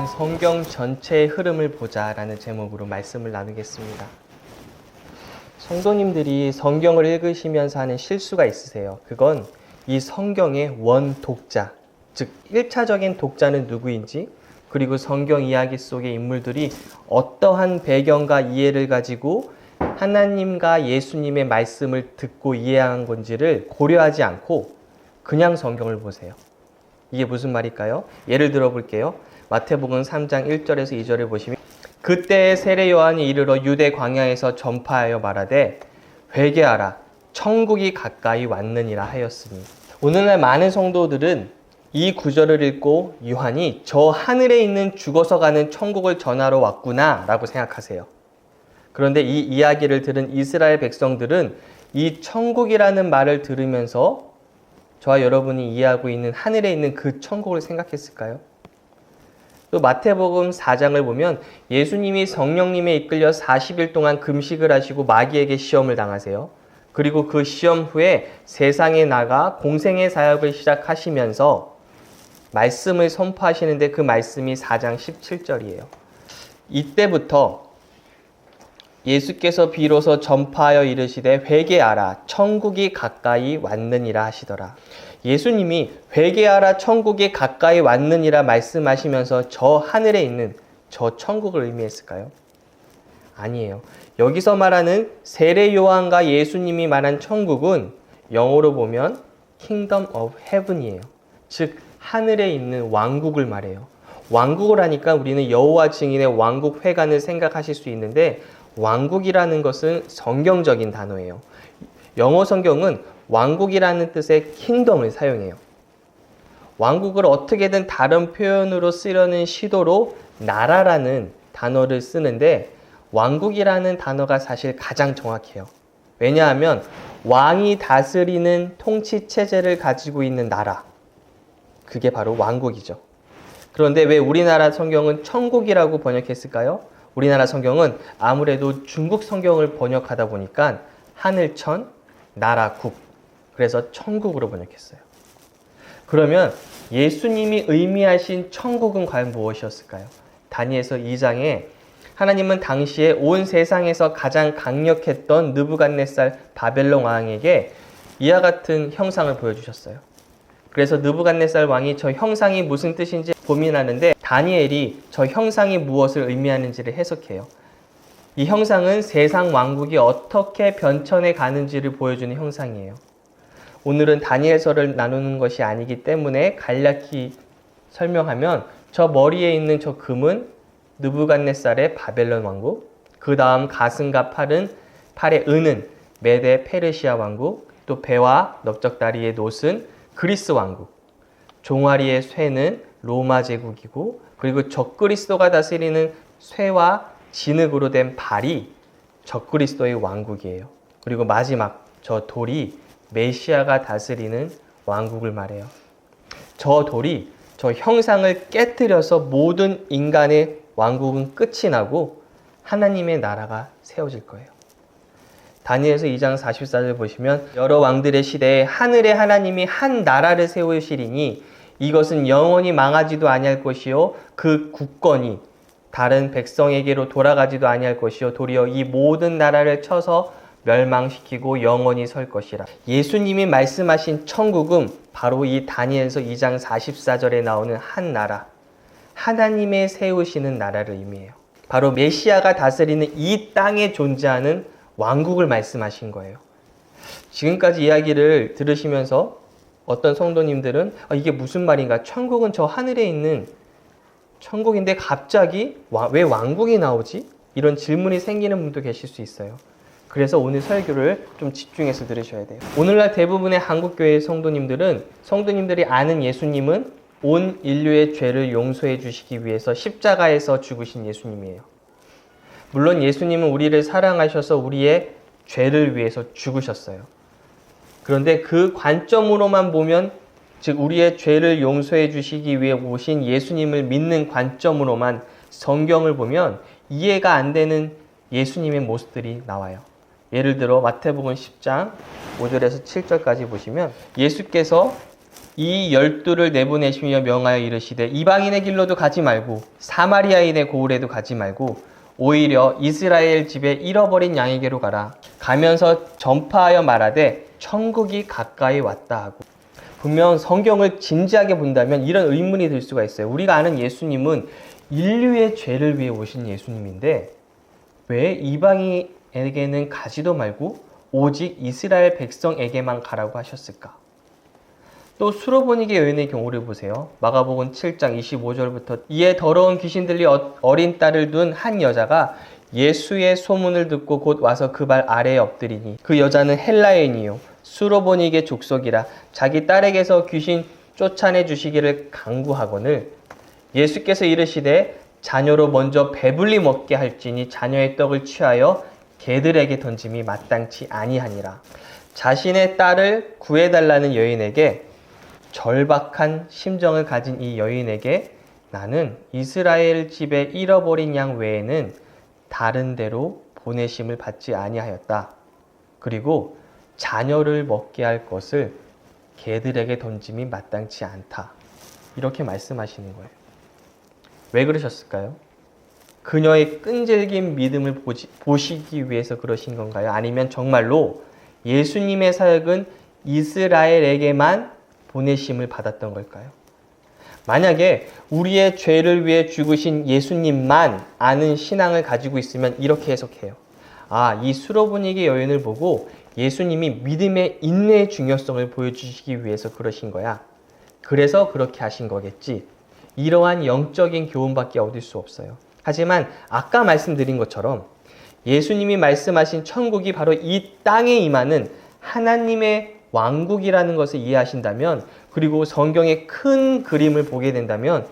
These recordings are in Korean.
오늘은 성경 전체의 흐름을 보자라는 제목으로 말씀을 나누겠습니다. 성도님들이 성경을 읽으시면서 하는 실수가 있으세요. 그건 이 성경의 원독자, 즉 1차적인 독자는 누구인지, 그리고 성경 이야기 속의 인물들이 어떠한 배경과 이해를 가지고 하나님과 예수님의 말씀을 듣고 이해한 건지를 고려하지 않고 그냥 성경을 보세요. 이게 무슨 말일까요? 예를 들어 볼게요. 마태복음 3장 1절에서 2절을 보시면 그때 세례 요한이 이르러 유대 광야에서 전파하여 말하되 회개하라 천국이 가까이 왔느니라 하였으니, 오늘날 많은 성도들은 이 구절을 읽고 요한이 저 하늘에 있는 죽어서 가는 천국을 전하러 왔구나 라고 생각하세요. 그런데 이 이야기를 들은 이스라엘 백성들은 이 천국이라는 말을 들으면서 저와 여러분이 이해하고 있는 하늘에 있는 그 천국을 생각했을까요? 또 마태복음 4장을 보면 예수님이 성령님에 이끌려 40일 동안 금식을 하시고 마귀에게 시험을 당하세요. 그리고 그 시험 후에 세상에 나가 공생의 사역을 시작하시면서 말씀을 선포하시는데 그 말씀이 4장 17절이에요. 이때부터 예수께서 비로소 전파하여 이르시되 회개하라 천국이 가까이 왔느니라 하시더라. 예수님이 회개하라 천국이 가까이 왔느니라 말씀하시면서 저 하늘에 있는 저 천국을 의미했을까요? 아니에요. 여기서 말하는 세례 요한과 예수님이 말한 천국은 영어로 보면 Kingdom of Heaven이에요. 즉 하늘에 있는 왕국을 말해요. 왕국을 하니까 우리는 여호와 증인의 왕국 회관을 생각하실 수 있는데, 왕국이라는 것은 성경적인 단어예요. 영어 성경은 왕국이라는 뜻의 킹덤을 사용해요. 왕국을 어떻게든 다른 표현으로 쓰려는 시도로 나라라는 단어를 쓰는데, 왕국이라는 단어가 사실 가장 정확해요. 왜냐하면 왕이 다스리는 통치 체제를 가지고 있는 나라, 그게 바로 왕국이죠. 그런데 왜 우리나라 성경은 천국이라고 번역했을까요? 우리나라 성경은 아무래도 중국 성경을 번역하다 보니까 하늘천, 나라국, 그래서 천국으로 번역했어요. 그러면 예수님이 의미하신 천국은 과연 무엇이었을까요? 다니엘서 2장에 하나님은 당시에 온 세상에서 가장 강력했던 느부갓네살 바벨론 왕에게 이와 같은 형상을 보여주셨어요. 그래서 느부갓네살 왕이 저 형상이 무슨 뜻인지 고민하는데 다니엘이 저 형상이 무엇을 의미하는지를 해석해요. 이 형상은 세상 왕국이 어떻게 변천해 가는지를 보여주는 형상이에요. 오늘은 다니엘서를 나누는 것이 아니기 때문에 간략히 설명하면 저 머리에 있는 저 금은 느부갓네살의 바벨론 왕국, 그 다음 가슴과 팔의 은은 메데 페르시아 왕국, 또 배와 넓적다리의 놋은 그리스 왕국, 종아리의 쇠는 로마 제국이고, 그리고 적그리스도가 다스리는 쇠와 진흙으로 된 발이 적그리스도의 왕국이에요. 그리고 마지막 저 돌이 메시아가 다스리는 왕국을 말해요. 저 돌이 저 형상을 깨뜨려서 모든 인간의 왕국은 끝이 나고 하나님의 나라가 세워질 거예요. 다니엘서 2장 44절 보시면 여러 왕들의 시대에 하늘의 하나님이 한 나라를 세우시리니 이것은 영원히 망하지도 아니할 것이요 그 국권이 다른 백성에게로 돌아가지도 아니할 것이요 도리어 이 모든 나라를 쳐서 멸망시키고 영원히 설 것이라. 예수님이 말씀하신 천국은 바로 이 다니엘서 2장 44절에 나오는 한 나라, 하나님의 세우시는 나라를 의미해요. 바로 메시아가 다스리는 이 땅에 존재하는 왕국을 말씀하신 거예요. 지금까지 이야기를 들으시면서 어떤 성도님들은 이게 무슨 말인가? 천국은 저 하늘에 있는 천국인데 갑자기 왜 왕국이 나오지? 이런 질문이 생기는 분도 계실 수 있어요. 그래서 오늘 설교를 좀 집중해서 들으셔야 돼요. 오늘날 대부분의 한국교회 성도님들이 아는 예수님은 온 인류의 죄를 용서해 주시기 위해서 십자가에서 죽으신 예수님이에요. 물론 예수님은 우리를 사랑하셔서 우리의 죄를 위해서 죽으셨어요. 그런데 그 관점으로만 보면, 즉 우리의 죄를 용서해 주시기 위해 오신 예수님을 믿는 관점으로만 성경을 보면 이해가 안 되는 예수님의 모습들이 나와요. 예를 들어 마태복음 10장 5절에서 7절까지 보시면 예수께서 이 12를 내보내시며 명하여 이르시되 이방인의 길로도 가지 말고 사마리아인의 고을에도 가지 말고 오히려 이스라엘 집에 잃어버린 양에게로 가라. 가면서 전파하여 말하되 천국이 가까이 왔다 하고. 분명 성경을 진지하게 본다면 이런 의문이 들 수가 있어요. 우리가 아는 예수님은 인류의 죄를 위해 오신 예수님인데 왜 이방인에게는 가지도 말고 오직 이스라엘 백성에게만 가라고 하셨을까? 또 수로보니게 여인의 경우를 보세요. 마가복음 7장 25절부터 이에 더러운 귀신들이 어린 딸을 둔 한 여자가 예수의 소문을 듣고 곧 와서 그 발 아래에 엎드리니 그 여자는 헬라인이요 수로보니게 족속이라 자기 딸에게서 귀신 쫓아내 주시기를 간구하거늘 예수께서 이르시되 자녀로 먼저 배불리 먹게 할지니 자녀의 떡을 취하여 개들에게 던짐이 마땅치 아니하니라. 자신의 딸을 구해달라는 여인에게 절박한 심정을 가진 이 여인에게 나는 이스라엘 집에 잃어버린 양 외에는 다른 데로 보내심을 받지 아니하였다. 그리고 자녀를 먹게 할 것을 개들에게 던짐이 마땅치 않다. 이렇게 말씀하시는 거예요. 왜 그러셨을까요? 그녀의 끈질긴 믿음을 보시기 위해서 그러신 건가요? 아니면 정말로 예수님의 사역은 이스라엘에게만 보내심을 받았던 걸까요? 만약에 우리의 죄를 위해 죽으신 예수님만 아는 신앙을 가지고 있으면 이렇게 해석해요. 아, 이 수로보니게 여인을 보고 예수님이 믿음의 인내의 중요성을 보여주시기 위해서 그러신 거야. 그래서 그렇게 하신 거겠지. 이러한 영적인 교훈밖에 얻을 수 없어요. 하지만 아까 말씀드린 것처럼 예수님이 말씀하신 천국이 바로 이 땅에 임하는 하나님의 왕국이라는 것을 이해하신다면, 그리고 성경의 큰 그림을 보게 된다면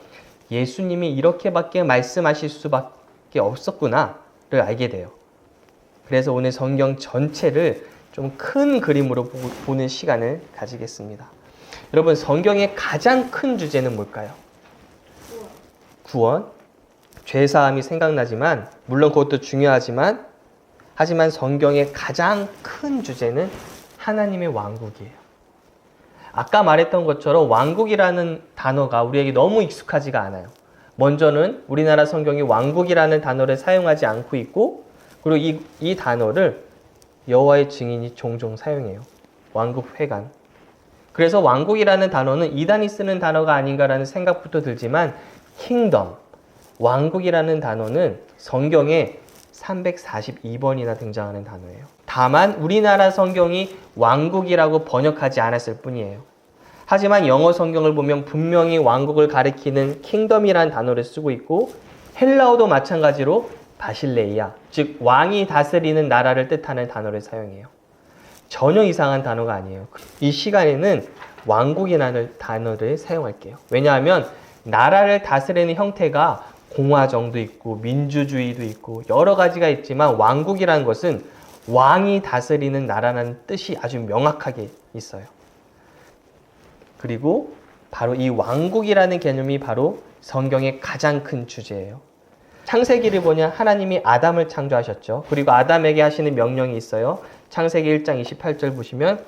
예수님이 이렇게밖에 말씀하실 수밖에 없었구나를 알게 돼요. 그래서 오늘 성경 전체를 좀 큰 그림으로 보는 시간을 가지겠습니다. 여러분, 성경의 가장 큰 주제는 뭘까요? 구원. 죄사함이 생각나지만, 물론 그것도 중요하지만, 하지만 성경의 가장 큰 주제는 하나님의 왕국이에요. 아까 말했던 것처럼 왕국이라는 단어가 우리에게 너무 익숙하지가 않아요. 먼저는 우리나라 성경이 왕국이라는 단어를 사용하지 않고 있고, 그리고 이 단어를 여호와의 증인이 종종 사용해요. 왕국회관. 그래서 왕국이라는 단어는 이단이 쓰는 단어가 아닌가라는 생각부터 들지만 킹덤, 왕국이라는 단어는 성경에 342번이나 등장하는 단어예요. 다만 우리나라 성경이 왕국이라고 번역하지 않았을 뿐이에요. 하지만 영어 성경을 보면 분명히 왕국을 가리키는 킹덤이라는 단어를 쓰고 있고, 헬라어도 마찬가지로 바실레이아, 즉 왕이 다스리는 나라를 뜻하는 단어를 사용해요. 전혀 이상한 단어가 아니에요. 이 시간에는 왕국이라는 단어를 사용할게요. 왜냐하면 나라를 다스리는 형태가 공화정도 있고 민주주의도 있고 여러 가지가 있지만 왕국이라는 것은 왕이 다스리는 나라라는 뜻이 아주 명확하게 있어요. 그리고 바로 이 왕국이라는 개념이 바로 성경의 가장 큰 주제예요. 창세기를 보면 하나님이 아담을 창조하셨죠. 그리고 아담에게 하시는 명령이 있어요. 창세기 1장 28절 보시면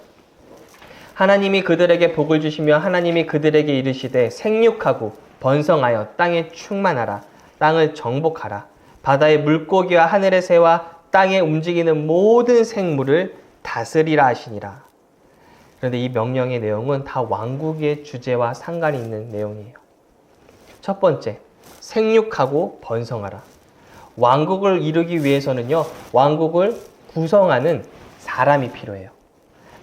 하나님이 그들에게 복을 주시며 하나님이 그들에게 이르시되 생육하고 번성하여 땅에 충만하라. 땅을 정복하라. 바다의 물고기와 하늘의 새와 땅에 움직이는 모든 생물을 다스리라 하시니라. 그런데 이 명령의 내용은 다 왕국의 주제와 상관이 있는 내용이에요. 첫 번째, 생육하고 번성하라. 왕국을 이루기 위해서는요, 왕국을 구성하는 사람이 필요해요.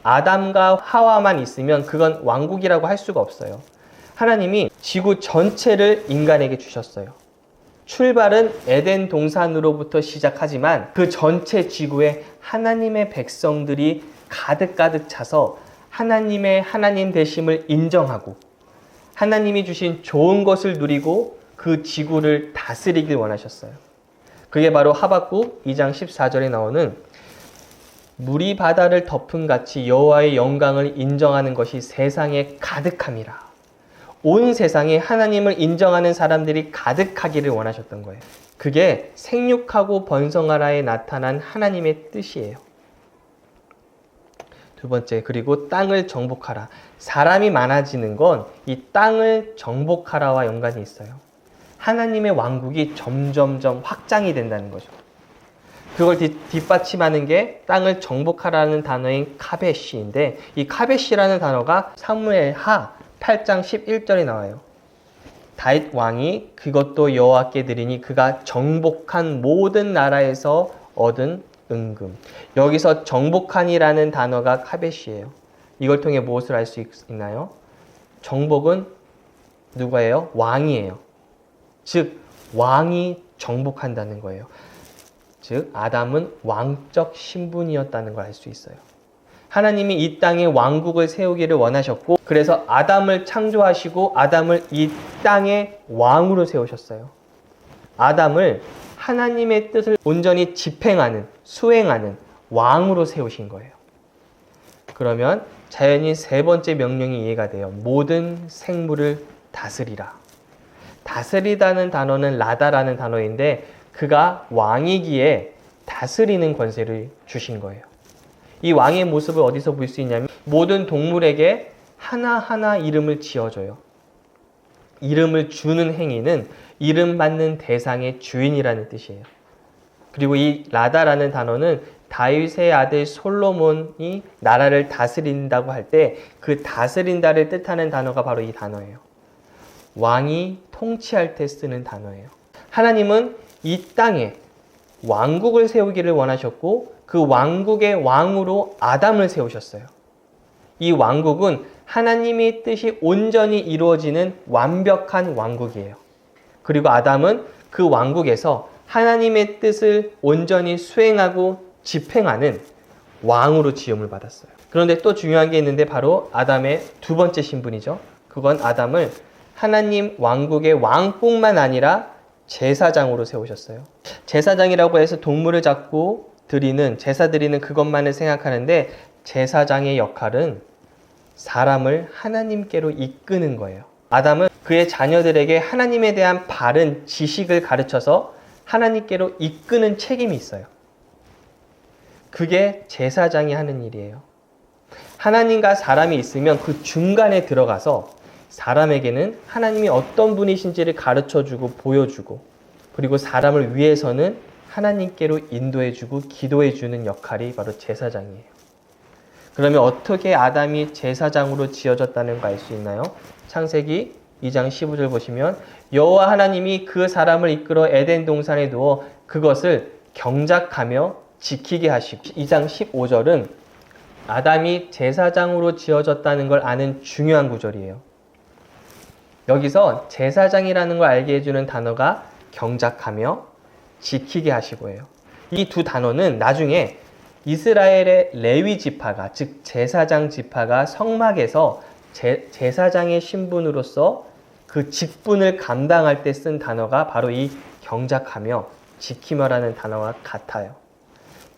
아담과 하와만 있으면 그건 왕국이라고 할 수가 없어요. 하나님이 지구 전체를 인간에게 주셨어요. 출발은 에덴 동산으로부터 시작하지만 그 전체 지구에 하나님의 백성들이 가득가득 차서 하나님의 하나님 되심을 인정하고 하나님이 주신 좋은 것을 누리고 그 지구를 다스리길 원하셨어요. 그게 바로 하박국 2장 14절에 나오는 물이 바다를 덮은 같이 여호와의 영광을 인정하는 것이 세상에 가득함이라. 온 세상에 하나님을 인정하는 사람들이 가득하기를 원하셨던 거예요. 그게 생육하고 번성하라에 나타난 하나님의 뜻이에요. 두 번째, 그리고 땅을 정복하라. 사람이 많아지는 건 이 땅을 정복하라와 연관이 있어요. 하나님의 왕국이 점점점 확장이 된다는 거죠. 그걸 뒷받침하는 게 땅을 정복하라는 단어인 카베시인데, 이 카베시라는 단어가 사무엘하 8장 11절에 나와요. 다윗 왕이 그것도 여호와께 드리니 그가 정복한 모든 나라에서 얻은 은금. 여기서 정복한이라는 단어가 카베시예요. 이걸 통해 무엇을 알 수 있나요? 정복은 누가예요? 왕이에요. 즉 왕이 정복한다는 거예요. 즉 아담은 왕적 신분이었다는 걸 알 수 있어요. 하나님이 이 땅에 왕국을 세우기를 원하셨고, 그래서 아담을 창조하시고 아담을 이 땅의 왕으로 세우셨어요. 아담을 하나님의 뜻을 온전히 집행하는, 수행하는 왕으로 세우신 거예요. 그러면 자연히 세 번째 명령이 이해가 돼요. 모든 생물을 다스리라. 다스리다는 단어는 라다라는 단어인데, 그가 왕이기에 다스리는 권세를 주신 거예요. 이 왕의 모습을 어디서 볼 수 있냐면, 모든 동물에게 하나하나 이름을 지어줘요. 이름을 주는 행위는 이름 받는 대상의 주인이라는 뜻이에요. 그리고 이 라다라는 단어는 다윗의 아들 솔로몬이 나라를 다스린다고 할 때 그 다스린다를 뜻하는 단어가 바로 이 단어예요. 왕이 통치할 때 쓰는 단어예요. 하나님은 이 땅에 왕국을 세우기를 원하셨고, 그 왕국의 왕으로 아담을 세우셨어요. 이 왕국은 하나님의 뜻이 온전히 이루어지는 완벽한 왕국이에요. 그리고 아담은 그 왕국에서 하나님의 뜻을 온전히 수행하고 집행하는 왕으로 지음을 받았어요. 그런데 또 중요한 게 있는데, 바로 아담의 두 번째 신분이죠. 그건 아담을 하나님 왕국의 왕뿐만 아니라 제사장으로 세우셨어요. 제사장이라고 해서 동물을 잡고 제사 드리는 그것만을 생각하는데, 제사장의 역할은 사람을 하나님께로 이끄는 거예요. 아담은 그의 자녀들에게 하나님에 대한 바른 지식을 가르쳐서 하나님께로 이끄는 책임이 있어요. 그게 제사장이 하는 일이에요. 하나님과 사람이 있으면 그 중간에 들어가서 사람에게는 하나님이 어떤 분이신지를 가르쳐주고 보여주고, 그리고 사람을 위해서는 하나님께로 인도해주고 기도해주는 역할이 바로 제사장이에요. 그러면 어떻게 아담이 제사장으로 지어졌다는 거 알 수 있나요? 창세기 2장 15절 보시면, 여호와 하나님이 그 사람을 이끌어 에덴 동산에 두어 그것을 경작하며 지키게 하시고, 2장 15절은 아담이 제사장으로 지어졌다는 걸 아는 중요한 구절이에요. 여기서 제사장이라는 걸 알게 해주는 단어가 경작하며 지키게 하시고예요. 이 두 단어는 나중에 이스라엘의 레위 지파가, 즉 제사장 지파가 성막에서 제사장의 신분으로서 그 직분을 감당할 때 쓴 단어가 바로 이 경작하며 지키며라는 단어와 같아요.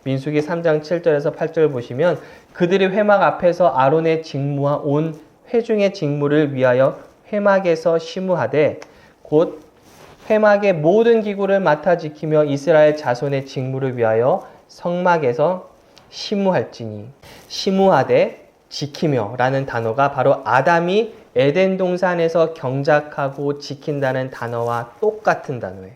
민수기 3장 7절에서 8절 보시면, 그들이 회막 앞에서 아론의 직무와 온 회중의 직무를 위하여 회막에서 심우하되, 곧 회막의 모든 기구를 맡아 지키며 이스라엘 자손의 직무를 위하여 성막에서 심우할지니, 심우하되 지키며 라는 단어가 바로 아담이 에덴 동산에서 경작하고 지킨다는 단어와 똑같은 단어예요.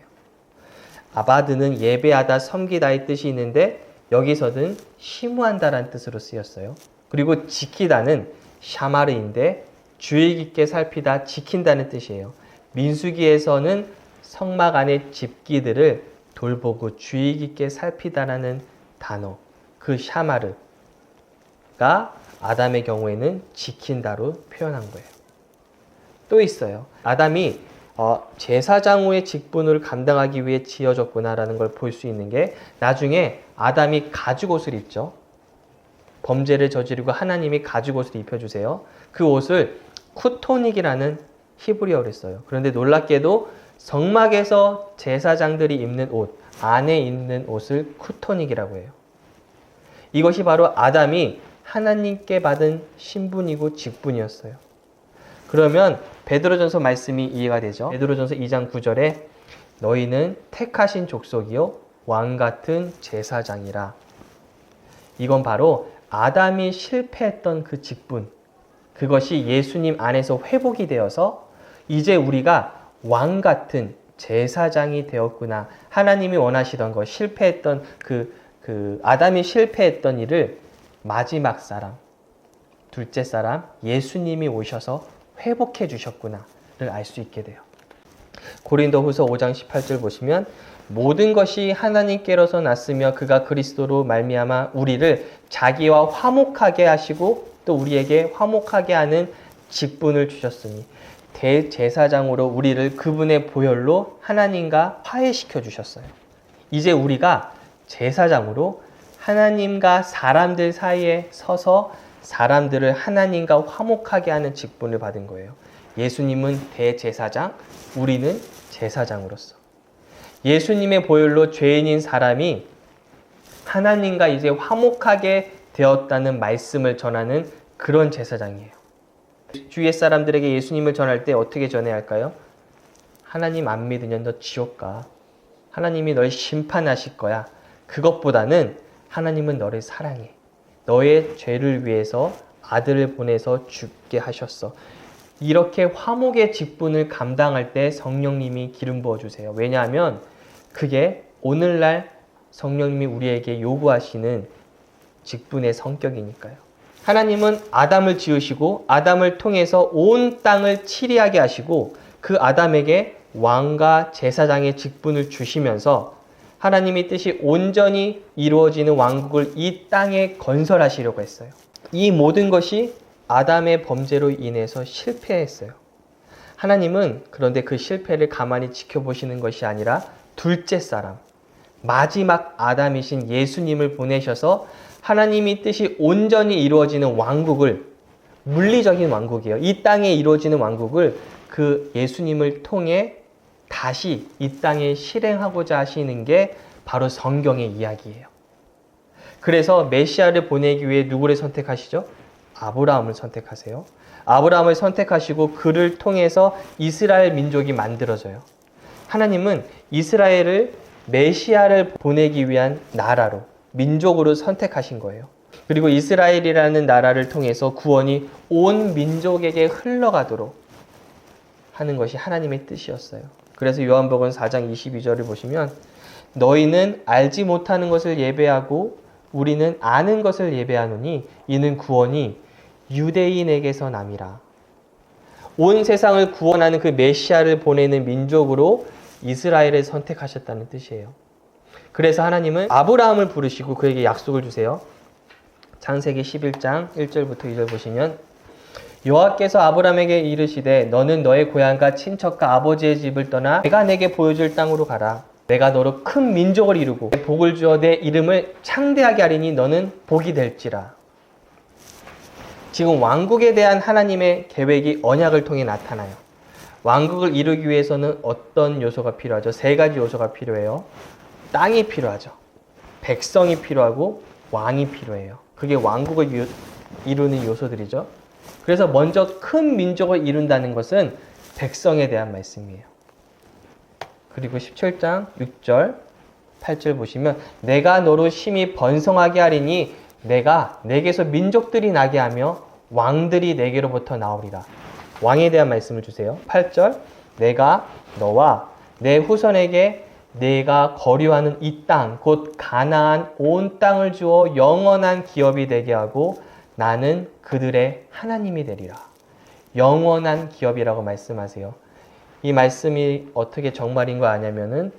아바드는 예배하다, 섬기다의 뜻이 있는데, 여기서는 심우한다라는 뜻으로 쓰였어요. 그리고 지키다는 샤마르인데 주의 깊게 살피다, 지킨다는 뜻이에요. 민수기에서는 성막 안의 집기들을 돌보고 주의 깊게 살피다라는 단어, 그 샤마르가 아담의 경우에는 지킨다로 표현한 거예요. 또 있어요. 아담이 제사장으로의 직분을 감당하기 위해 지어졌구나라는 걸 볼 수 있는 게, 나중에 아담이 가죽옷을 입죠. 범죄를 저지르고 하나님이 가죽옷을 입혀주세요. 그 옷을 쿠토닉이라는 히브리어를 써요. 그런데 놀랍게도 성막에서 제사장들이 입는 옷, 안에 입는 옷을 쿠토닉이라고 해요. 이것이 바로 아담이 하나님께 받은 신분이고 직분이었어요. 그러면 베드로전서 말씀이 이해가 되죠. 베드로전서 2장 9절에 너희는 택하신 족속이요 왕 같은 제사장이라. 이건 바로 아담이 실패했던 그 직분, 그것이 예수님 안에서 회복이 되어서 이제 우리가 왕 같은 제사장이 되었구나. 하나님이 원하시던 것, 실패했던 아담이 실패했던 일을 마지막 사람, 둘째 사람, 예수님이 오셔서 회복해 주셨구나를 알 수 있게 돼요. 고린도후서 5장 18절 보시면 모든 것이 하나님께로서 났으며 그가 그리스도로 말미암아 우리를 자기와 화목하게 하시고 또 우리에게 화목하게 하는 직분을 주셨으니 대제사장으로 우리를 그분의 보혈로 하나님과 화해시켜 주셨어요. 이제 우리가 제사장으로 하나님과 사람들 사이에 서서 사람들을 하나님과 화목하게 하는 직분을 받은 거예요. 예수님은 대제사장, 우리는 제사장으로서. 예수님의 보혈로 죄인인 사람이 하나님과 이제 화목하게 되었다는 말씀을 전하는 그런 제사장이에요. 주위의 사람들에게 예수님을 전할 때 어떻게 전해야 할까요? 하나님 안 믿으면 너 지옥 가. 하나님이 널 심판하실 거야. 그것보다는 하나님은 너를 사랑해. 너의 죄를 위해서 아들을 보내서 죽게 하셨어. 이렇게 화목의 직분을 감당할 때 성령님이 기름 부어주세요. 왜냐하면 그게 오늘날 성령님이 우리에게 요구하시는 직분의 성격이니까요. 하나님은 아담을 지으시고 아담을 통해서 온 땅을 치리하게 하시고 그 아담에게 왕과 제사장의 직분을 주시면서 하나님의 뜻이 온전히 이루어지는 왕국을 이 땅에 건설하시려고 했어요. 이 모든 것이 아담의 범죄로 인해서 실패했어요. 하나님은 그런데 그 실패를 가만히 지켜보시는 것이 아니라 둘째 사람, 마지막 아담이신 예수님을 보내셔서 하나님의 뜻이 온전히 이루어지는 왕국을, 물리적인 왕국이에요. 이 땅에 이루어지는 왕국을 그 예수님을 통해 다시 이 땅에 실행하고자 하시는 게 바로 성경의 이야기예요. 그래서 메시아를 보내기 위해 누구를 선택하시죠? 아브라함을 선택하세요. 아브라함을 선택하시고 그를 통해서 이스라엘 민족이 만들어져요. 하나님은 이스라엘을 메시아를 보내기 위한 나라로, 민족으로 선택하신 거예요. 그리고 이스라엘이라는 나라를 통해서 구원이 온 민족에게 흘러가도록 하는 것이 하나님의 뜻이었어요. 그래서 요한복음 4장 22절을 보시면 너희는 알지 못하는 것을 예배하고 우리는 아는 것을 예배하노니 이는 구원이 유대인에게서 남이라. 온 세상을 구원하는 그 메시아를 보내는 민족으로 이스라엘을 선택하셨다는 뜻이에요. 그래서 하나님은 아브라함을 부르시고 그에게 약속을 주세요. 창세기 11장 1절부터 2절 보시면 여호와께서 아브라함에게 이르시되 너는 너의 고향과 친척과 아버지의 집을 떠나 내가 내게 보여줄 땅으로 가라. 내가 너로 큰 민족을 이루고 복을 주어 내 이름을 창대하게 하리니 너는 복이 될지라. 지금 왕국에 대한 하나님의 계획이 언약을 통해 나타나요. 왕국을 이루기 위해서는 어떤 요소가 필요하죠? 세 가지 요소가 필요해요. 땅이 필요하죠. 백성이 필요하고 왕이 필요해요. 그게 왕국을 이루는 요소들이죠. 그래서 먼저 큰 민족을 이룬다는 것은 백성에 대한 말씀이에요. 그리고 17장 6절 8절 보시면 내가 너로 심히 번성하게 하리니 내가 내게서 민족들이 나게 하며 왕들이 내게로부터 나오리라. 왕에 대한 말씀을 주세요. 8절 내가 너와 내 후손에게 내가 거류하는 이 땅 곧 가나안 온 땅을 주어 영원한 기업이 되게 하고 나는 그들의 하나님이 되리라. 영원한 기업이라고 말씀하세요. 이 말씀이 어떻게 정말인 거 아냐면은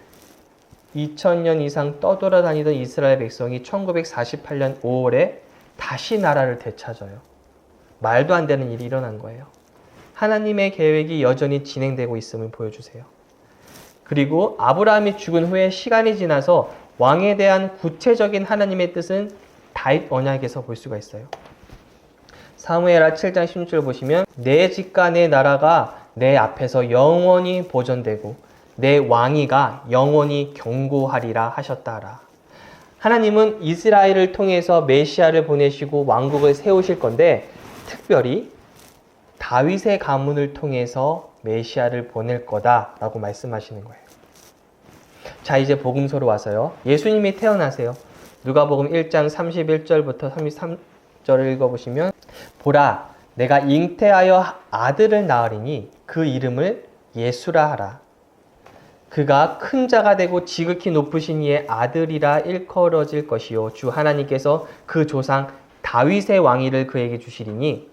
2000년 이상 떠돌아다니던 이스라엘 백성이 1948년 5월에 다시 나라를 되찾아요. 말도 안 되는 일이 일어난 거예요. 하나님의 계획이 여전히 진행되고 있음을 보여주세요. 그리고 아브라함이 죽은 후에 시간이 지나서 왕에 대한 구체적인 하나님의 뜻은 다윗 언약에서 볼 수가 있어요. 사무엘하 7장 16절 보시면 내 집과 내 나라가 내 앞에서 영원히 보존되고 내 왕위가 영원히 경고하리라 하셨다라. 하나님은 이스라엘을 통해서 메시아를 보내시고 왕국을 세우실 건데 특별히 다윗의 가문을 통해서 메시아를 보낼 거다라고 말씀하시는 거예요. 자, 이제 복음서로 와서요. 예수님이 태어나세요. 누가복음 1장 31절부터 10절을 읽어보시면 보라 내가 잉태하여 아들을 낳으리니 그 이름을 예수라 하라. 그가 큰 자가 되고 지극히 높으신 이의 아들이라 일컬어질 것이요 주 하나님께서 그 조상 다윗의 왕위를 그에게 주시리니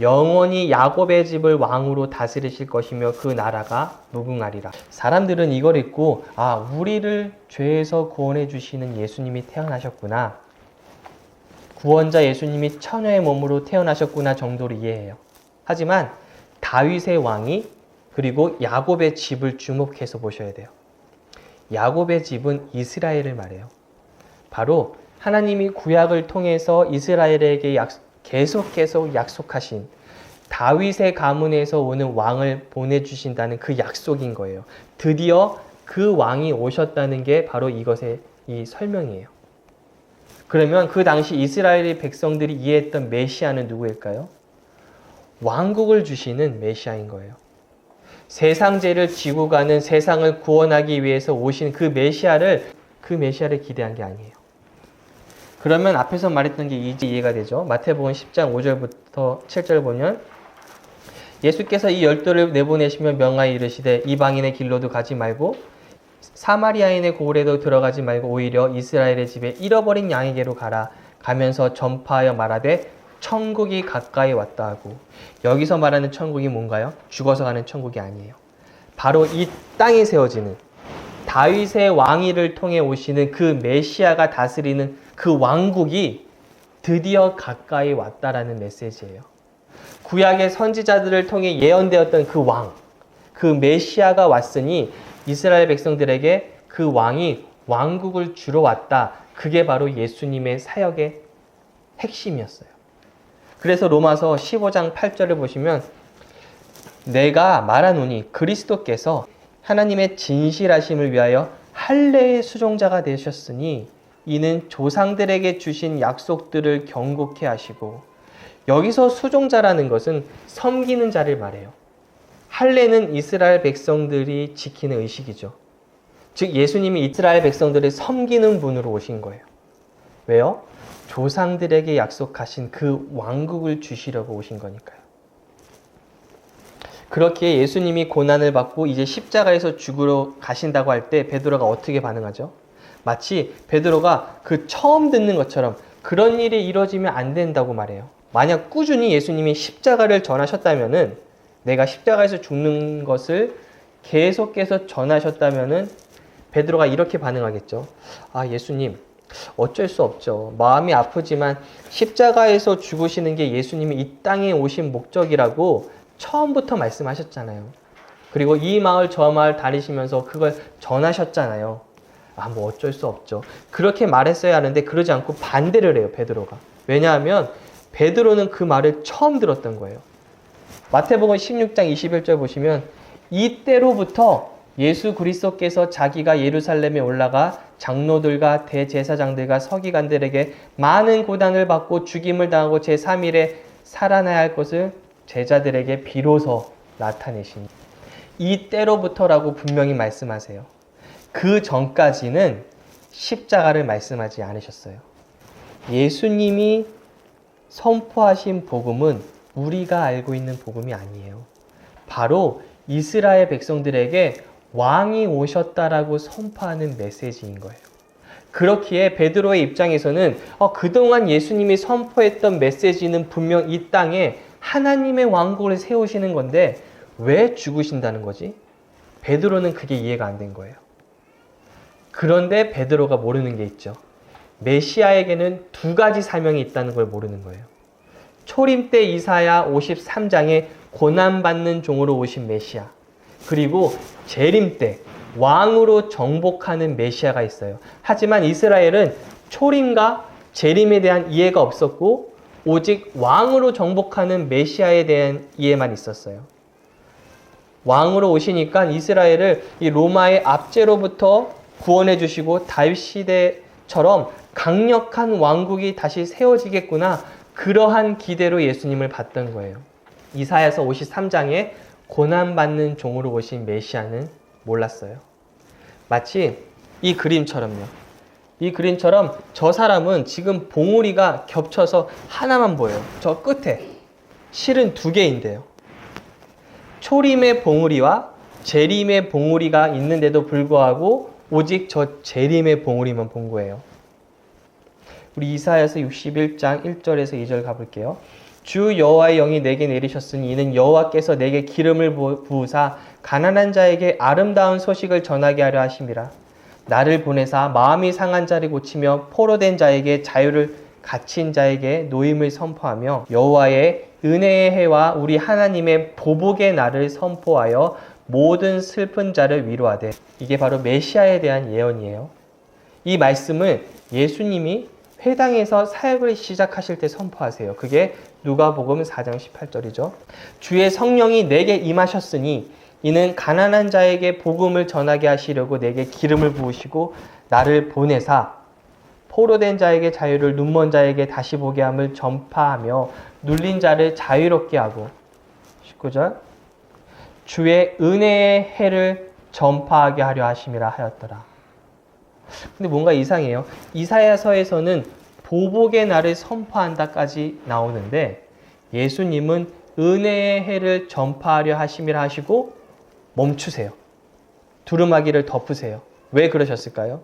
영원히 야곱의 집을 왕으로 다스리실 것이며 그 나라가 무궁하리라. 사람들은 이걸 읽고 우리를 죄에서 구원해 주시는 예수님이 태어나셨구나. 구원자 예수님이 처녀의 몸으로 태어나셨구나 정도로 이해해요. 하지만 다윗의 왕이 그리고 야곱의 집을 주목해서 보셔야 돼요. 야곱의 집은 이스라엘을 말해요. 바로 하나님이 구약을 통해서 이스라엘에게 계속 약속하신 다윗의 가문에서 오는 왕을 보내주신다는 그 약속인 거예요. 드디어 그 왕이 오셨다는 게 바로 이것의 이 설명이에요. 그러면 그 당시 이스라엘의 백성들이 이해했던 메시아는 누구일까요? 왕국을 주시는 메시아인 거예요. 세상 죄를 지고 가는 세상을 구원하기 위해서 오신 그 메시아를 기대한 게 아니에요. 그러면 앞에서 말했던 게 이제 이해가 되죠. 마태복음 10장 5절부터 7절 보면 예수께서 이 12를 내보내시며 명하여 이르시되 이방인의 길로도 가지 말고 사마리아인의 고을에도 들어가지 말고 오히려 이스라엘의 집에 잃어버린 양에게로 가면서 전파하여 말하되 천국이 가까이 왔다 하고. 여기서 말하는 천국이 뭔가요? 죽어서 가는 천국이 아니에요. 바로 이 땅에 세워지는 다윗의 왕위를 통해 오시는 그 메시아가 다스리는 그 왕국이 드디어 가까이 왔다라는 메시지예요. 구약의 선지자들을 통해 예언되었던 그 왕, 그 메시아가 왔으니 이스라엘 백성들에게 그 왕이 왕국을 주러 왔다. 그게 바로 예수님의 사역의 핵심이었어요. 그래서 로마서 15장 8절을 보시면 내가 말하노니 그리스도께서 하나님의 진실하심을 위하여 할례의 수종자가 되셨으니 이는 조상들에게 주신 약속들을 경고케 하시고. 여기서 수종자라는 것은 섬기는 자를 말해요. 할례는 이스라엘 백성들이 지키는 의식이죠. 즉 예수님이 이스라엘 백성들을 섬기는 분으로 오신 거예요. 왜요? 조상들에게 약속하신 그 왕국을 주시려고 오신 거니까요. 그렇게 예수님이 고난을 받고 이제 십자가에서 죽으러 가신다고 할 때 베드로가 어떻게 반응하죠? 마치 베드로가 그 처음 듣는 것처럼 그런 일이 이루어지면 안 된다고 말해요. 만약 꾸준히 예수님이 십자가를 전하셨다면은, 내가 십자가에서 죽는 것을 계속해서 전하셨다면은 베드로가 이렇게 반응하겠죠. 예수님, 어쩔 수 없죠. 마음이 아프지만 십자가에서 죽으시는 게 예수님이 이 땅에 오신 목적이라고 처음부터 말씀하셨잖아요. 그리고 이 마을 저 마을 다니시면서 그걸 전하셨잖아요. 뭐 어쩔 수 없죠. 그렇게 말했어야 하는데 그러지 않고 반대를 해요, 베드로가. 왜냐하면 베드로는 그 말을 처음 들었던 거예요. 마태복음 16장 21절 보시면 이때로부터 예수 그리스도께서 자기가 예루살렘에 올라가 장로들과 대제사장들과 서기관들에게 많은 고난을 받고 죽임을 당하고 제3일에 살아나야 할 것을 제자들에게 비로소 나타내신 이때로부터라고 분명히 말씀하세요. 그 전까지는 십자가를 말씀하지 않으셨어요. 예수님이 선포하신 복음은 우리가 알고 있는 복음이 아니에요. 바로 이스라엘 백성들에게 왕이 오셨다라고 선포하는 메시지인 거예요. 그렇기에 베드로의 입장에서는 그동안 예수님이 선포했던 메시지는 분명 이 땅에 하나님의 왕국을 세우시는 건데 왜 죽으신다는 거지? 베드로는 그게 이해가 안 된 거예요. 그런데 베드로가 모르는 게 있죠. 메시아에게는 두 가지 사명이 있다는 걸 모르는 거예요. 초림 때 이사야 53장에 고난받는 종으로 오신 메시아, 그리고 재림 때 왕으로 정복하는 메시아가 있어요. 하지만 이스라엘은 초림과 재림에 대한 이해가 없었고 오직 왕으로 정복하는 메시아에 대한 이해만 있었어요. 왕으로 오시니까 이스라엘을 이 로마의 압제로부터 구원해 주시고 다윗 시대처럼 강력한 왕국이 다시 세워지겠구나, 그러한 기대로 예수님을 봤던 거예요. 이사야서 53장에 고난받는 종으로 오신 메시아는 몰랐어요. 마치 이 그림처럼요. 이 그림처럼 저 사람은 지금 봉우리가 겹쳐서 하나만 보여요. 저 끝에. 실은 두 개인데요. 초림의 봉우리와 재림의 봉우리가 있는데도 불구하고 오직 저 재림의 봉우리만 본 거예요. 우리 이사야서 61장 1절에서 2절 가볼게요. 주 여호와의 영이 내게 내리셨으니 이는 여호와께서 내게 기름을 부으사 가난한 자에게 아름다운 소식을 전하게 하려 하심이라. 나를 보내사 마음이 상한 자를 고치며 포로된 자에게 자유를 갇힌 자에게 노임을 선포하며 여호와의 은혜의 해와 우리 하나님의 보복의 날을 선포하여 모든 슬픈 자를 위로하되. 이게 바로 메시아에 대한 예언이에요. 이 말씀을 예수님이 회당에서 사역을 시작하실 때 선포하세요. 그게 누가복음 4장 18절이죠. 주의 성령이 내게 임하셨으니 이는 가난한 자에게 복음을 전하게 하시려고 내게 기름을 부으시고 나를 보내사 포로된 자에게 자유를 눈먼 자에게 다시 보게 함을 전파하며 눌린 자를 자유롭게 하고. 19절 주의 은혜의 해를 전파하게 하려 하심이라 하였더라. 근데 뭔가 이상해요. 이사야서에서는 보복의 날을 선포한다까지 나오는데 예수님은 은혜의 해를 전파하려 하심이라 하시고 멈추세요. 두루마기를 덮으세요. 왜 그러셨을까요?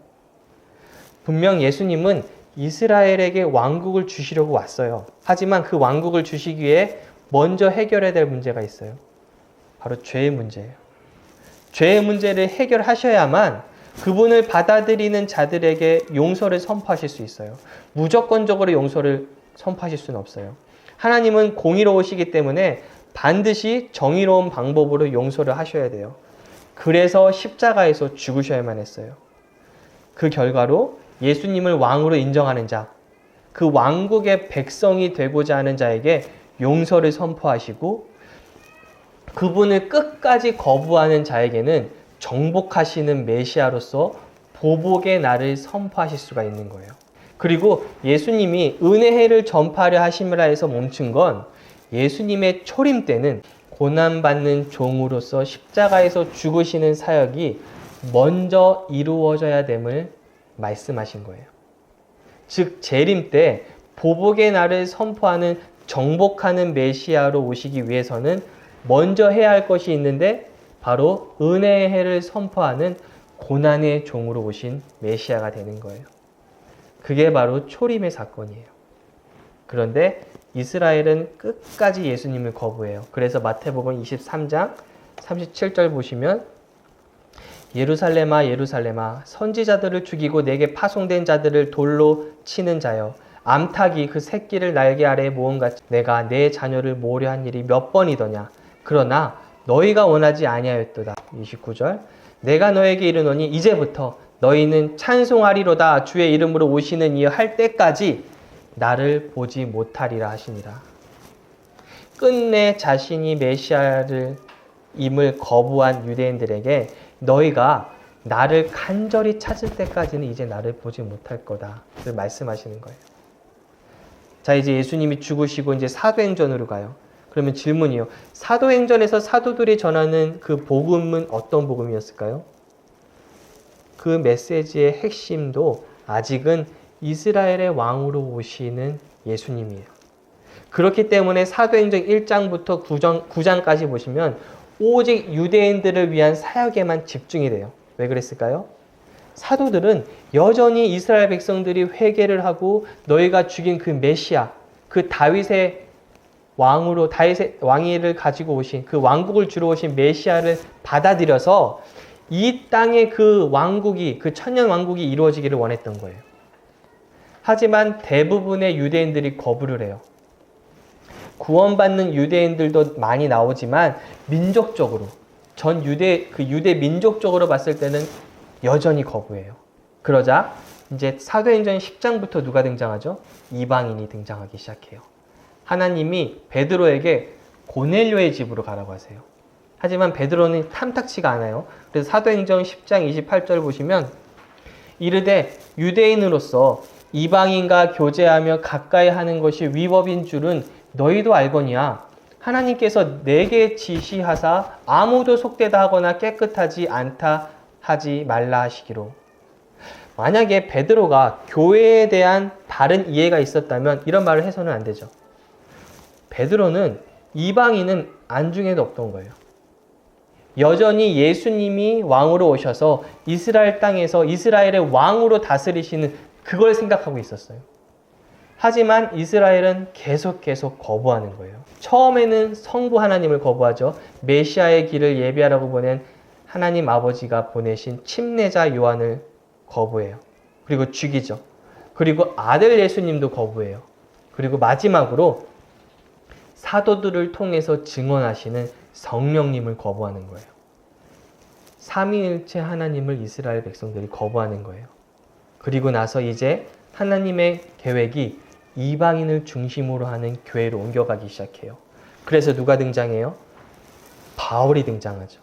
분명 예수님은 이스라엘에게 왕국을 주시려고 왔어요. 하지만 그 왕국을 주시기 위해 먼저 해결해야 될 문제가 있어요. 바로 죄의 문제예요. 죄의 문제를 해결하셔야만 그분을 받아들이는 자들에게 용서를 선포하실 수 있어요. 무조건적으로 용서를 선포하실 수는 없어요. 하나님은 공의로우시기 때문에 반드시 정의로운 방법으로 용서를 하셔야 돼요. 그래서 십자가에서 죽으셔야만 했어요. 그 결과로 예수님을 왕으로 인정하는 자, 그 왕국의 백성이 되고자 하는 자에게 용서를 선포하시고 그분을 끝까지 거부하는 자에게는 정복하시는 메시아로서 보복의 날을 선포하실 수가 있는 거예요. 그리고 예수님이 은혜해를 전파하려 하심이라 해서 멈춘 건 예수님의 초림 때는 고난받는 종으로서 십자가에서 죽으시는 사역이 먼저 이루어져야 됨을 말씀하신 거예요. 즉 재림 때 보복의 날을 선포하는 정복하는 메시아로 오시기 위해서는 먼저 해야 할 것이 있는데 바로 은혜의 해를 선포하는 고난의 종으로 오신 메시아가 되는 거예요. 그게 바로 초림의 사건이에요. 그런데 이스라엘은 끝까지 예수님을 거부해요. 그래서 마태복음 23장 37절 보시면 예루살렘아 예루살렘아 선지자들을 죽이고 내게 파송된 자들을 돌로 치는 자여 암탉이 그 새끼를 날개 아래에 모음같이 내가 내 자녀를 모으려 한 일이 몇 번이더냐. 그러나 너희가 원하지 아니하였도다. 29절 내가 너에게 이르노니 이제부터 너희는 찬송하리로다 주의 이름으로 오시는 이여 할 때까지 나를 보지 못하리라 하시니라. 끝내 자신이 메시아를 임을 거부한 유대인들에게 너희가 나를 간절히 찾을 때까지는 이제 나를 보지 못할 거다. 그 말씀하시는 거예요. 자, 이제 예수님이 죽으시고 이제 사도행전으로 가요. 그러면 질문이요. 사도행전에서 사도들이 전하는 그 복음은 어떤 복음이었을까요? 그 메시지의 핵심도 아직은 이스라엘의 왕으로 오시는 예수님이에요. 그렇기 때문에 사도행전 1장부터 9장까지 보시면 오직 유대인들을 위한 사역에만 집중이 돼요. 왜 그랬을까요? 사도들은 여전히 이스라엘 백성들이 회개를 하고 너희가 죽인 그 메시아, 그 다윗의 왕위를 가지고 오신 그 왕국을 주러 오신 메시아를 받아들여서 이 땅의 그 왕국이, 그 천년 왕국이 이루어지기를 원했던 거예요. 하지만 대부분의 유대인들이 거부를 해요. 구원받는 유대인들도 많이 나오지만 민족적으로 유대 민족적으로 봤을 때는 여전히 거부해요. 그러자 이제 사도행전 10장부터 누가 등장하죠? 이방인이 등장하기 시작해요. 하나님이 베드로에게 고넬료의 집으로 가라고 하세요. 하지만 베드로는 탐탁치가 않아요. 그래서 사도행전 10장 28절 보시면 이르되 유대인으로서 이방인과 교제하며 가까이 하는 것이 위법인 줄은 너희도 알거니와 하나님께서 내게 지시하사 아무도 속되다 하거나 깨끗하지 않다 하지 말라 하시기로. 만약에 베드로가 교회에 대한 다른 이해가 있었다면 이런 말을 해서는 안 되죠. 베드로는 이방인은 안중에도 없던 거예요. 여전히 예수님이 왕으로 오셔서 이스라엘 땅에서 이스라엘의 왕으로 다스리시는 그걸 생각하고 있었어요. 하지만 이스라엘은 계속 거부하는 거예요. 처음에는 성부 하나님을 거부하죠. 메시아의 길을 예비하라고 보낸 하나님 아버지가 보내신 침례자 요한을 거부해요. 그리고 죽이죠. 그리고 아들 예수님도 거부해요. 그리고 마지막으로 사도들을 통해서 증언하시는 성령님을 거부하는 거예요. 삼위일체 하나님을 이스라엘 백성들이 거부하는 거예요. 그리고 나서 이제 하나님의 계획이 이방인을 중심으로 하는 교회로 옮겨가기 시작해요. 그래서 누가 등장해요? 바울이 등장하죠.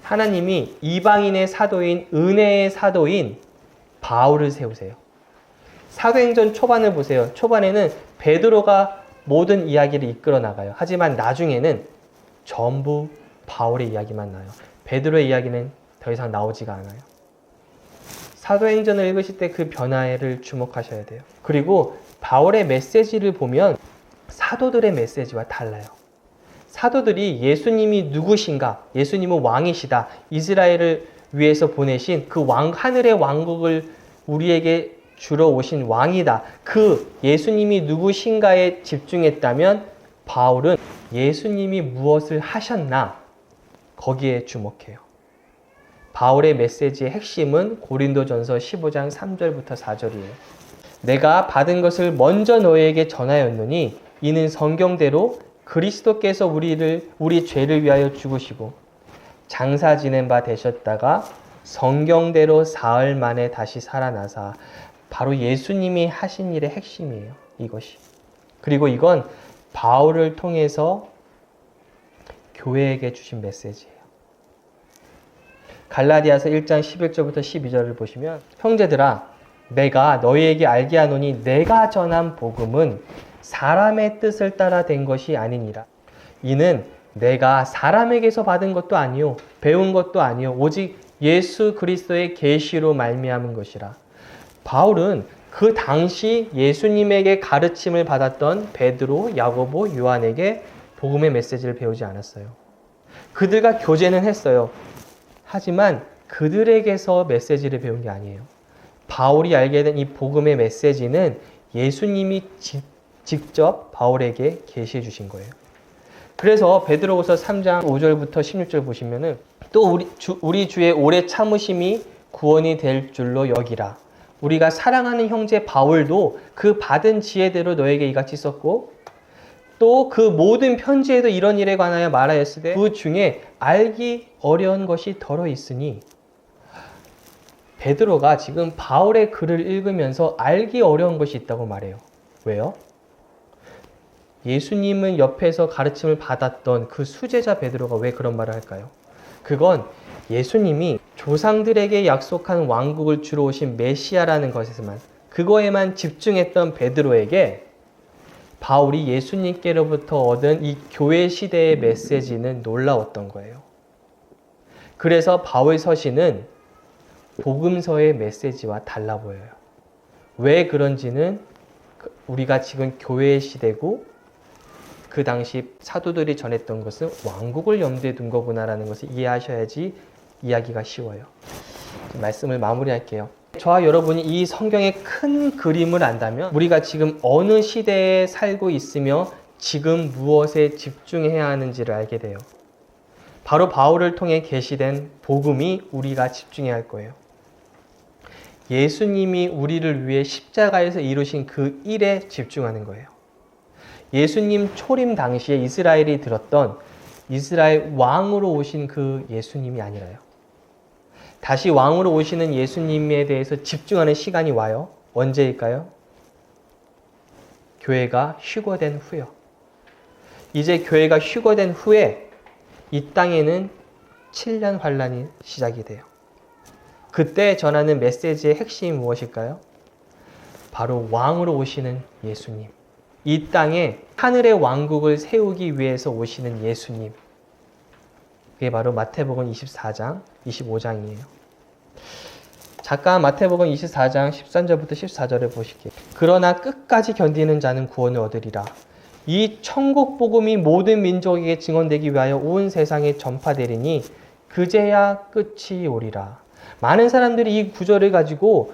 하나님이 이방인의 사도인, 은혜의 사도인 바울을 세우세요. 사도행전 초반을 보세요. 초반에는 베드로가 모든 이야기를 이끌어 나가요. 하지만 나중에는 전부 바울의 이야기만 나요. 베드로의 이야기는 더 이상 나오지가 않아요. 사도행전을 읽으실 때 그 변화를 주목하셔야 돼요. 그리고 바울의 메시지를 보면 사도들의 메시지와 달라요. 사도들이 예수님이 누구신가, 예수님은 왕이시다, 이스라엘을 위해서 보내신 그 하늘의 왕국을 우리에게 주러 오신 왕이다, 그 예수님이 누구신가에 집중했다면 바울은 예수님이 무엇을 하셨나 거기에 주목해요. 바울의 메시지의 핵심은 고린도전서 15장 3절부터 4절이에요. 내가 받은 것을 먼저 너희에게 전하였노니 이는 성경대로 그리스도께서 우리 죄를 위하여 죽으시고 장사 지낸 바 되셨다가 성경대로 사흘 만에 다시 살아나사, 바로 예수님이 하신 일의 핵심이에요. 이것이. 그리고 이건 바울을 통해서 교회에게 주신 메시지예요. 갈라디아서 1장 11절부터 12절을 보시면, 형제들아 내가 너희에게 알게 하노니 내가 전한 복음은 사람의 뜻을 따라 된 것이 아니니라. 이는 내가 사람에게서 받은 것도 아니요 배운 것도 아니요 오직 예수 그리스도의 계시로 말미암은 것이라. 바울은 그 당시 예수님에게 가르침을 받았던 베드로, 야고보, 요한에게 복음의 메시지를 배우지 않았어요. 그들과 교제는 했어요. 하지만 그들에게서 메시지를 배운 게 아니에요. 바울이 알게 된 이 복음의 메시지는 예수님이 직접 바울에게 계시해 주신 거예요. 그래서 베드로후서 3장 5절부터 16절 보시면은 또 우리 주의 오래 참으심이 구원이 될 줄로 여기라. 우리가 사랑하는 형제 바울도 그 받은 지혜대로 너에게 이같이 썼고, 또 그 모든 편지에도 이런 일에 관하여 말하였으되 그 중에 알기 어려운 것이 더러 있으니. 베드로가 지금 바울의 글을 읽으면서 알기 어려운 것이 있다고 말해요. 왜요? 예수님은 옆에서 가르침을 받았던 그 수제자 베드로가 왜 그런 말을 할까요? 그건 예수님이 조상들에게 약속한 왕국을 주러 오신 메시아라는 것에서만, 그거에만 집중했던 베드로에게 바울이 예수님께로부터 얻은 이 교회 시대의 메시지는 놀라웠던 거예요. 그래서 바울 서신은 복음서의 메시지와 달라 보여요. 왜 그런지는 우리가 지금 교회의 시대고 그 당시 사도들이 전했던 것은 왕국을 염두에 둔 거구나라는 것을 이해하셔야지 이야기가 쉬워요. 말씀을 마무리할게요. 저와 여러분이 이 성경의 큰 그림을 안다면 우리가 지금 어느 시대에 살고 있으며 지금 무엇에 집중해야 하는지를 알게 돼요. 바로 바울을 통해 계시된 복음이 우리가 집중해야 할 거예요. 예수님이 우리를 위해 십자가에서 이루신 그 일에 집중하는 거예요. 예수님 초림 당시에 이스라엘이 들었던 이스라엘 왕으로 오신 그 예수님이 아니라요. 다시 왕으로 오시는 예수님에 대해서 집중하는 시간이 와요. 언제일까요? 교회가 휴거된 후요. 이제 교회가 휴거된 후에 이 땅에는 7년 환란이 시작이 돼요. 그때 전하는 메시지의 핵심이 무엇일까요? 바로 왕으로 오시는 예수님. 이 땅에 하늘의 왕국을 세우기 위해서 오시는 예수님. 그게 바로 마태복음 24장, 25장이에요. 잠깐 마태복음 24장 13절부터 14절을 보실게요. 그러나 끝까지 견디는 자는 구원을 얻으리라. 이 천국 복음이 모든 민족에게 증언되기 위하여 온 세상에 전파되리니 그제야 끝이 오리라. 많은 사람들이 이 구절을 가지고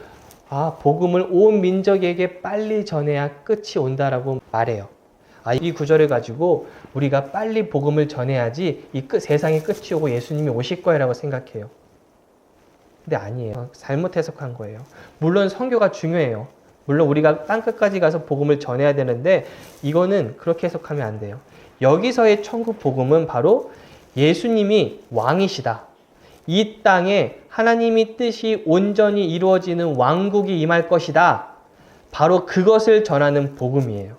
복음을 온 민족에게 빨리 전해야 끝이 온다라고 말해요. 이 구절을 가지고 우리가 빨리 복음을 전해야지 세상의 끝이 오고 예수님이 오실 거라고 생각해요. 근데 아니에요. 잘못 해석한 거예요. 물론 선교가 중요해요. 물론 우리가 땅끝까지 가서 복음을 전해야 되는데 이거는 그렇게 해석하면 안 돼요. 여기서의 천국 복음은 바로 예수님이 왕이시다. 이 땅에 하나님의 뜻이 온전히 이루어지는 왕국이 임할 것이다. 바로 그것을 전하는 복음이에요.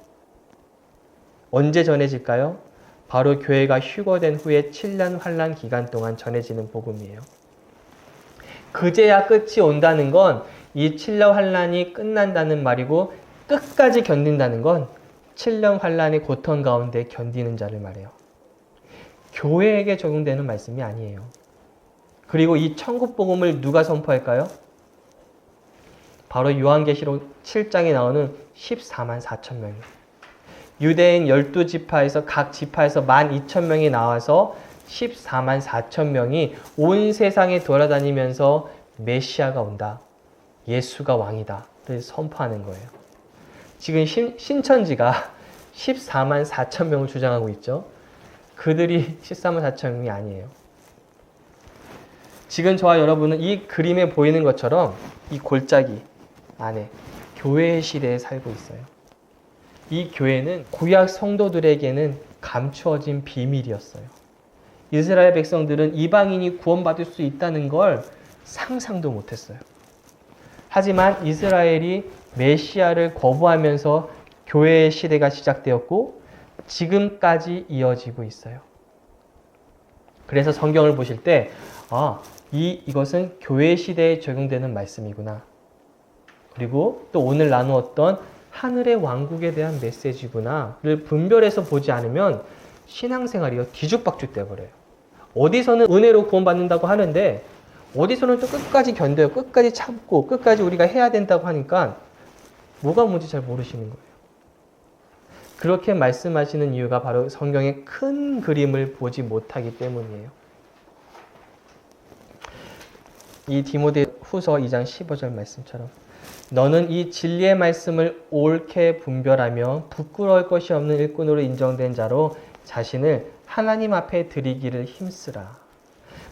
언제 전해질까요? 바로 교회가 휴거된 후에 7년 환란 기간 동안 전해지는 복음이에요. 그제야 끝이 온다는 건 이 7년 환란이 끝난다는 말이고 끝까지 견딘다는 건 7년 환란의 고통 가운데 견디는 자를 말해요. 교회에게 적용되는 말씀이 아니에요. 그리고 이 천국 복음을 누가 선포할까요? 바로 요한계시록 7장에 나오는 14만 4천 명이에요. 유대인 12지파에서 각 지파에서 12,000명이 나와서 14만 4천 명이 온 세상에 돌아다니면서 메시아가 온다. 예수가 왕이다를 선포하는 거예요. 지금 신천지가 14만 4천 명을 주장하고 있죠. 그들이 14만 4천 명이 아니에요. 지금 저와 여러분은 이 그림에 보이는 것처럼 이 골짜기 안에 교회의 시대에 살고 있어요. 이 교회는 구약 성도들에게는 감추어진 비밀이었어요. 이스라엘 백성들은 이방인이 구원받을 수 있다는 걸 상상도 못했어요. 하지만 이스라엘이 메시아를 거부하면서 교회의 시대가 시작되었고 지금까지 이어지고 있어요. 그래서 성경을 보실 때 이것은 교회 시대에 적용되는 말씀이구나. 그리고 또 오늘 나누었던 하늘의 왕국에 대한 메시지구나를 분별해서 보지 않으면 신앙생활이 뒤죽박죽 돼버려요. 어디서는 은혜로 구원받는다고 하는데 어디서는 또 끝까지 견뎌요. 끝까지 참고 끝까지 우리가 해야 된다고 하니까 뭐가 뭔지 잘 모르시는 거예요. 그렇게 말씀하시는 이유가 바로 성경의 큰 그림을 보지 못하기 때문이에요. 이 디모데 후서 2장 15절 말씀처럼 너는 이 진리의 말씀을 옳게 분별하며 부끄러울 것이 없는 일꾼으로 인정된 자로 자신을 하나님 앞에 드리기를 힘쓰라.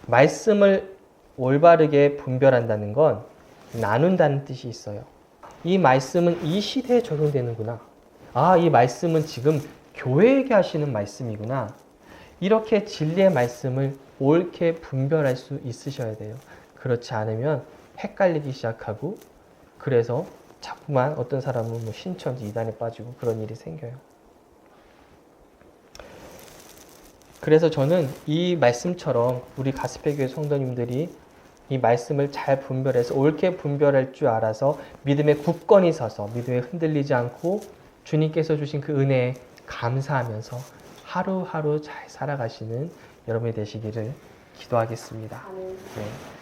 말씀을 올바르게 분별한다는 건 나눈다는 뜻이 있어요. 이 말씀은 이 시대에 적용되는구나. 이 말씀은 지금 교회에게 하시는 말씀이구나. 이렇게 진리의 말씀을 옳게 분별할 수 있으셔야 돼요. 그렇지 않으면 헷갈리기 시작하고 그래서 자꾸만 어떤 사람은 신천지 이단에 빠지고 그런 일이 생겨요. 그래서 저는 이 말씀처럼 우리 가스펠교회 성도님들이 이 말씀을 잘 분별해서 옳게 분별할 줄 알아서 믿음에 굳건히 서서 믿음에 흔들리지 않고 주님께서 주신 그 은혜에 감사하면서 하루하루 잘 살아가시는 여러분이 되시기를 기도하겠습니다. 네.